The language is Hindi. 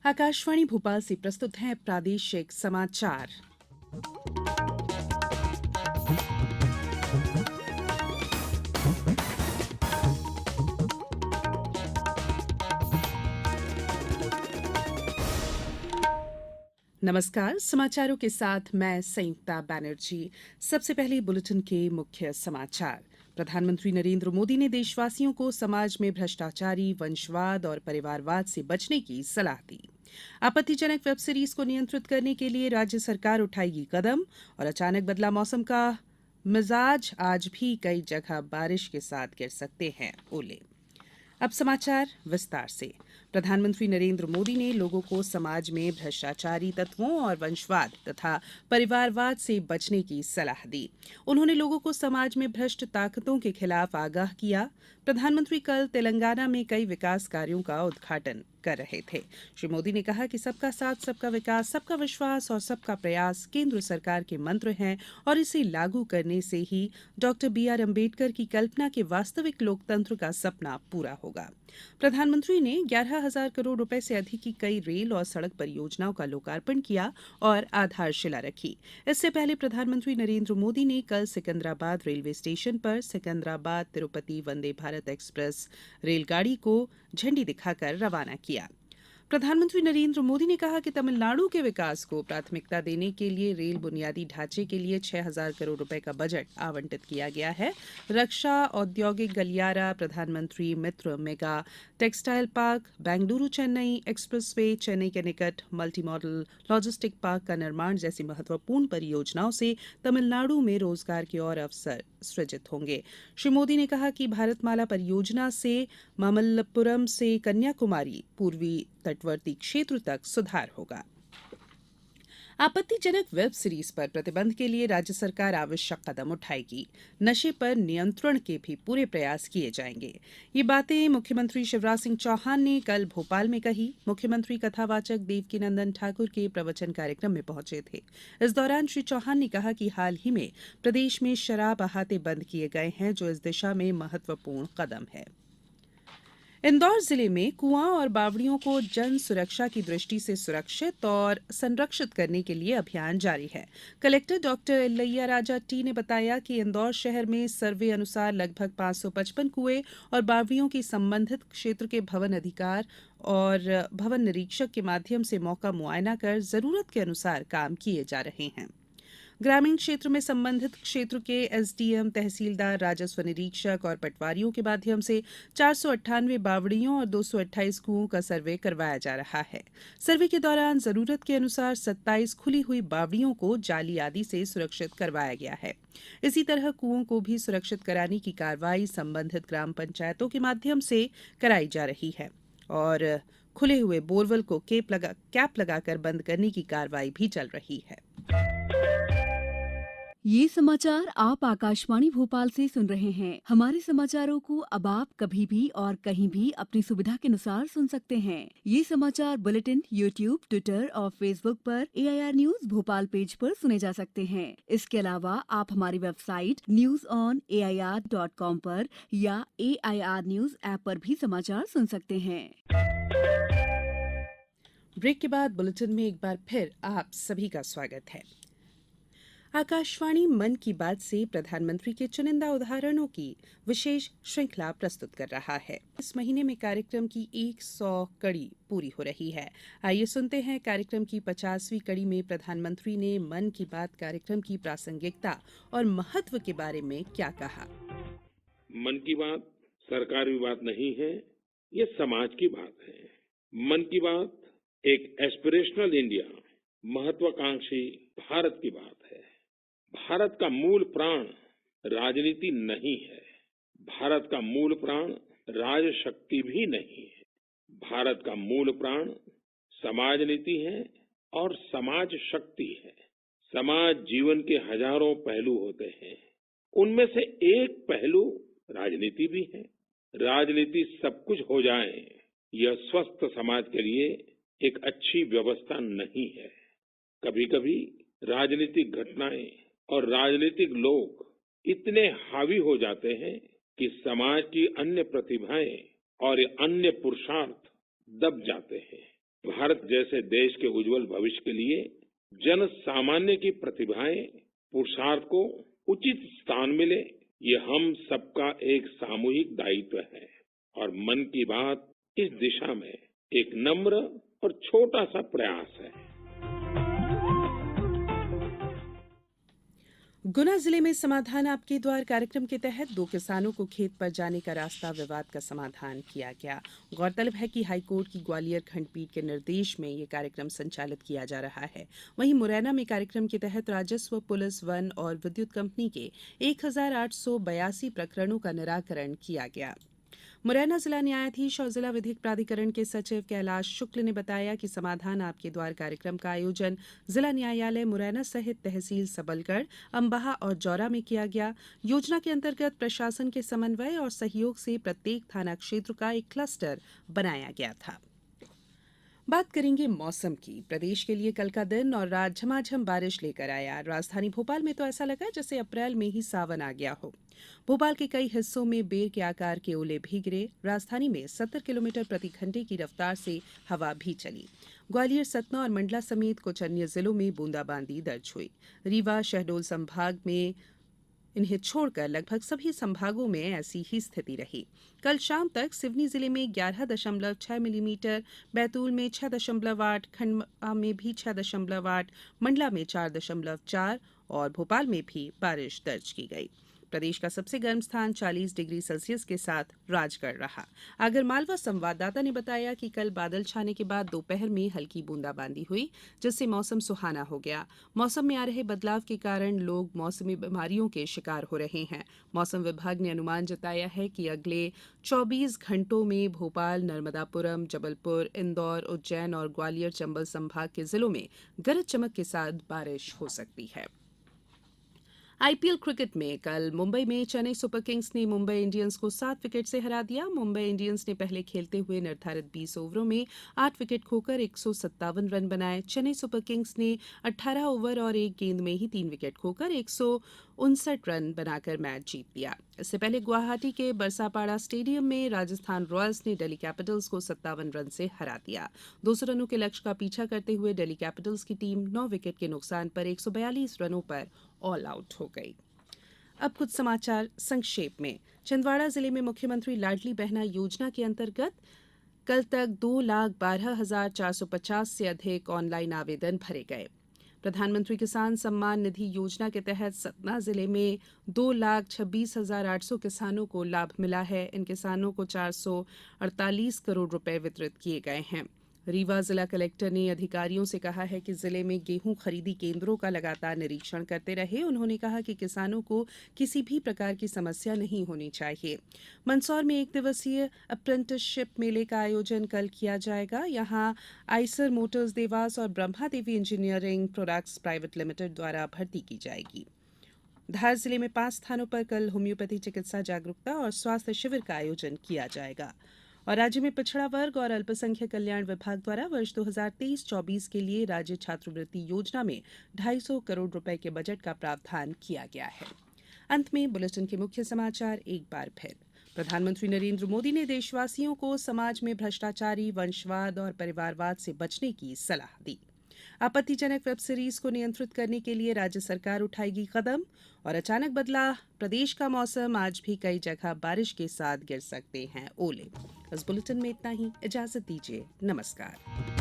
आकाशवाणी भोपाल से प्रस्तुत हैं प्रादेशिक समाचार। नमस्कार, समाचारों के साथ मैं संयुक्ता बैनर्जी। सबसे पहले बुलेटिन के मुख्य समाचार। प्रधानमंत्री नरेंद्र मोदी ने देशवासियों को समाज में भ्रष्टाचारी, वंशवाद और परिवारवाद से बचने की सलाह दी। आपत्तिजनक वेब सीरीज को नियंत्रित करने के लिए राज्य सरकार उठाएगी कदम। और अचानक बदला मौसम का मिजाज, आज भी कई जगह बारिश के साथ गिर सकते हैं ओले। अब समाचार विस्तार से। प्रधानमंत्री नरेंद्र मोदी ने लोगों को समाज में भ्रष्टाचारी तत्वों और वंशवाद तथा परिवारवाद से बचने की सलाह दी। उन्होंने लोगों को समाज में भ्रष्ट ताकतों के खिलाफ आगाह किया। प्रधानमंत्री कल तेलंगाना में कई विकास कार्यों का उद्घाटन कर रहे थे। श्री मोदी ने कहा कि सबका साथ, सबका विकास, सबका विश्वास और सबका प्रयास केंद्र सरकार के मंत्र हैं और इसे लागू करने से ही डॉक्टर BR अम्बेडकर की कल्पना के वास्तविक लोकतंत्र का सपना पूरा होगा। प्रधानमंत्री ने 11,000 करोड़ रुपए से अधिक की कई रेल और सड़क परियोजनाओं का लोकार्पण किया और आधारशिला रखी। इससे पहले प्रधानमंत्री नरेंद्र मोदी ने कल सिकंदराबाद रेलवे स्टेशन पर सिकंदराबाद तिरुपति वंदे भारत एक्सप्रेस रेलगाड़ी को झंडी दिखाकर रवाना किया। प्रधानमंत्री नरेंद्र मोदी ने कहा कि तमिलनाडु के विकास को प्राथमिकता देने के लिए रेल बुनियादी ढांचे के लिए 6,000 करोड़ रुपए का बजट आवंटित किया गया है। रक्षा, औद्योगिक गलियारा, प्रधानमंत्री मित्र mega textile park, Bengaluru Chennai expressway, Chennai के निकट मल्टी मॉडल लॉजिस्टिक पार्क का निर्माण जैसी महत्वपूर्ण परियोजनाओं से तमिलनाडु में रोजगार के और अवसर सृजित होंगे। श्री मोदी ने कहा कि भारतमाला परियोजना से मामल्लपुरम से कन्याकुमारी पूर्वी तटवर्ती क्षेत्र तक सुधार होगा। आपत्तिजनक वेब सीरीज पर प्रतिबंध के लिए राज्य सरकार आवश्यक कदम उठाएगी। नशे पर नियंत्रण के भी पूरे प्रयास किए जाएंगे। ये बातें मुख्यमंत्री शिवराज सिंह चौहान ने कल भोपाल में कही। मुख्यमंत्री कथावाचक देवकीनंदन ठाकुर के प्रवचन कार्यक्रम में पहुंचे थे। इस दौरान श्री चौहान ने कहा कि हाल ही में प्रदेश में शराब अहाते बंद किए गए हैं, जो इस दिशा में महत्वपूर्ण कदम है। इंदौर जिले में कुआं और बावड़ियों को जन सुरक्षा की दृष्टि से सुरक्षित और संरक्षित करने के लिए अभियान जारी है। Collector doctor Ilaiya Raja T ने बताया कि इंदौर शहर में सर्वे अनुसार लगभग 555 कुएं और बावड़ियों की संबंधित क्षेत्र के भवन अधिकार और भवन निरीक्षक के माध्यम से मौका मुआयना कर जरूरत के अनुसार काम किए जा रहे हैं। ग्रामीण क्षेत्र में संबंधित क्षेत्र के SDM, तहसीलदार, राजस्व निरीक्षक और पटवारियों के माध्यम से 498 बावड़ियों और 228 कुओं का सर्वे करवाया जा रहा है। सर्वे के दौरान जरूरत के अनुसार 27 खुली हुई बावड़ियों को जाली आदि से सुरक्षित करवाया गया है। इसी तरह कुओं को भी सुरक्षित कराने की कार्रवाई संबंधित ग्राम पंचायतों के माध्यम से कराई जा रही है और खुले हुए बोरवेल को कैप लगाकर बंद करने की कार्रवाई भी चल रही है। ये समाचार आप आकाशवाणी भोपाल से सुन रहे हैं। हमारे समाचारों को अब आप कभी भी और कहीं भी अपनी सुविधा के अनुसार सुन सकते हैं। ये समाचार बुलेटिन YouTube, ट्विटर और फेसबुक पर AIR न्यूज भोपाल पेज पर सुने जा सकते हैं। इसके अलावा आप हमारी वेबसाइट newsonair.com पर या AIR न्यूज ऐप पर भी समाचार सुन सकते हैं। ब्रेक के बाद बुलेटिन में एक बार फिर आप सभी का स्वागत है। आकाशवाणी मन की बात से प्रधानमंत्री के चुनिंदा उदाहरणों की विशेष श्रृंखला प्रस्तुत कर रहा है। इस महीने में कार्यक्रम की 100 कड़ी पूरी हो रही है। आइए सुनते हैं कार्यक्रम की 50वीं कड़ी में प्रधानमंत्री ने मन की बात कार्यक्रम की प्रासंगिकता और महत्व के बारे में क्या कहा। मन की बात सरकारी बात नहीं है, ये समाज की बात है। मन की बात एक एस्पिरेशनल इंडिया, महत्वाकांक्षी भारत की बात है। भारत का मूल प्राण राजनीति नहीं है। भारत का मूल प्राण राजशक्ति भी नहीं है। भारत का मूल प्राण समाज नीति है और समाज शक्ति है। समाज जीवन के हजारों पहलू होते हैं, उनमें से एक पहलू राजनीति भी है। राजनीति सब कुछ हो जाए, यह स्वस्थ समाज के लिए एक अच्छी व्यवस्था नहीं है। कभी कभी राजनीतिक घटनाएं और राजनीतिक लोग इतने हावी हो जाते हैं कि समाज की अन्य प्रतिभाएं और अन्य पुरुषार्थ दब जाते हैं। भारत जैसे देश के उज्जवल भविष्य के लिए जन सामान्य की प्रतिभाएं, पुरुषार्थ को उचित स्थान मिले, ये हम सबका एक सामूहिक दायित्व है और मन की बात इस दिशा में एक नम्र और छोटा सा प्रयास है। गुना जिले में समाधान आपके द्वार कार्यक्रम के तहत 2 किसानों को खेत पर जाने का रास्ता विवाद का समाधान किया गया। गौरतलब है कि हाईकोर्ट की ग्वालियर खंडपीठ के निर्देश में ये कार्यक्रम संचालित किया जा रहा है। वहीं मुरैना में कार्यक्रम के तहत राजस्व, पुलिस, वन और विद्युत कंपनी के 1882 प्रकरणों का निराकरण किया गया। मुरैना जिला न्यायाधीश और जिला विधिक प्राधिकरण के सचिव कैलाश शुक्ल ने बताया कि समाधान आपके द्वार कार्यक्रम का आयोजन जिला न्यायालय मुरैना सहित तहसील सबलगढ़, अंबाहा और जौरा में किया गया। योजना के अंतर्गत प्रशासन के समन्वय और सहयोग से प्रत्येक थाना क्षेत्र का एक क्लस्टर बनाया गया था। बात करेंगे मौसम की। प्रदेश के लिए कल का दिन और रात झमाझम बारिश लेकर आया। राजधानी भोपाल में तो ऐसा लगा जैसे अप्रैल में ही सावन आ गया हो। भोपाल के कई हिस्सों में बेर के आकार के ओले भी गिरे। राजधानी में 70 किलोमीटर प्रति घंटे की रफ्तार से हवा भी चली। ग्वालियर, सतना और मंडला समेत कुछ अन्य जिलों में बूंदाबांदी दर्ज हुई। रीवा, शहडोल संभाग में इन्हें छोड़कर लगभग सभी संभागों में ऐसी ही स्थिति रही। कल शाम तक सिवनी जिले में 11.6 मिलीमीटर, बैतूल में 6.8, खंडवा में भी 6.8, मंडला में 4.4 और भोपाल में भी बारिश दर्ज की गई। प्रदेश का सबसे गर्म स्थान 40 डिग्री सेल्सियस के साथ राजगढ़ रहा। आगरमालवा संवाददाता ने बताया कि कल बादल छाने के बाद दोपहर में हल्की बूंदाबांदी हुई, जिससे मौसम सुहाना हो गया। मौसम में आ रहे बदलाव के कारण लोग मौसमी बीमारियों के शिकार हो रहे हैं। मौसम विभाग ने अनुमान जताया है कि अगले 24 घंटों में भोपाल, नर्मदापुरम, जबलपुर, इंदौर, उज्जैन और ग्वालियर चंबल संभाग के जिलों में गरज चमक के साथ बारिश हो सकती है। आईपीएल क्रिकेट में कल मुंबई में चेन्नई सुपर किंग्स ने मुंबई इंडियंस को 7 विकेट से हरा दिया। मुंबई इंडियंस ने पहले खेलते हुए निर्धारित 20 ओवरों में 8 विकेट खोकर 157 रन बनाए। चेन्नई सुपर किंग्स ने 18 ओवर और 1 गेंद में ही 3 विकेट खोकर 159 रन बनाकर मैच जीत लिया। इससे पहले गुवाहाटी के बरसापाड़ा स्टेडियम में राजस्थान रॉयल्स ने दिल्ली कैपिटल्स को 57 रन से हरा दिया। 200 रनों के लक्ष्य का पीछा करते हुए दिल्ली कैपिटल्स की टीम 9 विकेट के नुकसान पर 142 रनों पर ऑल आउट हो गई। अब कुछ समाचार संक्षेप में। छिंदवाड़ा जिले में मुख्यमंत्री लाडली बहना योजना के अंतर्गत कल तक 2,12,450 से अधिक ऑनलाइन आवेदन भरे गए। प्रधानमंत्री किसान सम्मान निधि योजना के तहत सतना जिले में 2,26,800 किसानों को लाभ मिला है। इन किसानों को 448 करोड़ रुपए वितरित किए गए हैं। रीवा जिला कलेक्टर ने अधिकारियों से कहा है कि जिले में गेहूं खरीदी केंद्रों का लगातार निरीक्षण करते रहे। उन्होंने कहा कि किसानों को किसी भी प्रकार की समस्या नहीं होनी चाहिए। मंदसौर में 1 दिवसीय अप्रेंटिसशिप मेले का आयोजन कल किया जाएगा। यहां आइसर मोटर्स देवास और ब्रह्मा देवी इंजीनियरिंग प्रोडक्ट्स प्राइवेट लिमिटेड द्वारा भर्ती की जाएगी। धार जिले में 5 स्थानों पर कल होम्योपैथी चिकित्सा जागरूकता और स्वास्थ्य शिविर का आयोजन किया जाएगा। और राज्य में पिछड़ा वर्ग और अल्पसंख्यक कल्याण विभाग द्वारा वर्ष 2023-24 के लिए राज्य छात्रवृत्ति योजना में 250 करोड़ रुपए के बजट का प्रावधान किया गया है। अंत में बुलेटिन के मुख्य समाचार एक बार फिर। प्रधानमंत्री नरेंद्र मोदी ने देशवासियों को समाज में भ्रष्टाचारी, वंशवाद और परिवारवाद से बचने की सलाह दी। आपत्तिजनक वेब सीरीज को नियंत्रित करने के लिए राज्य सरकार उठाएगी कदम। और अचानक बदला प्रदेश का मौसम, आज भी कई जगह बारिश के साथ गिर सकते हैं ओले। इस बुलेटिन में इतना ही। इजाजत दीजिए। नमस्कार।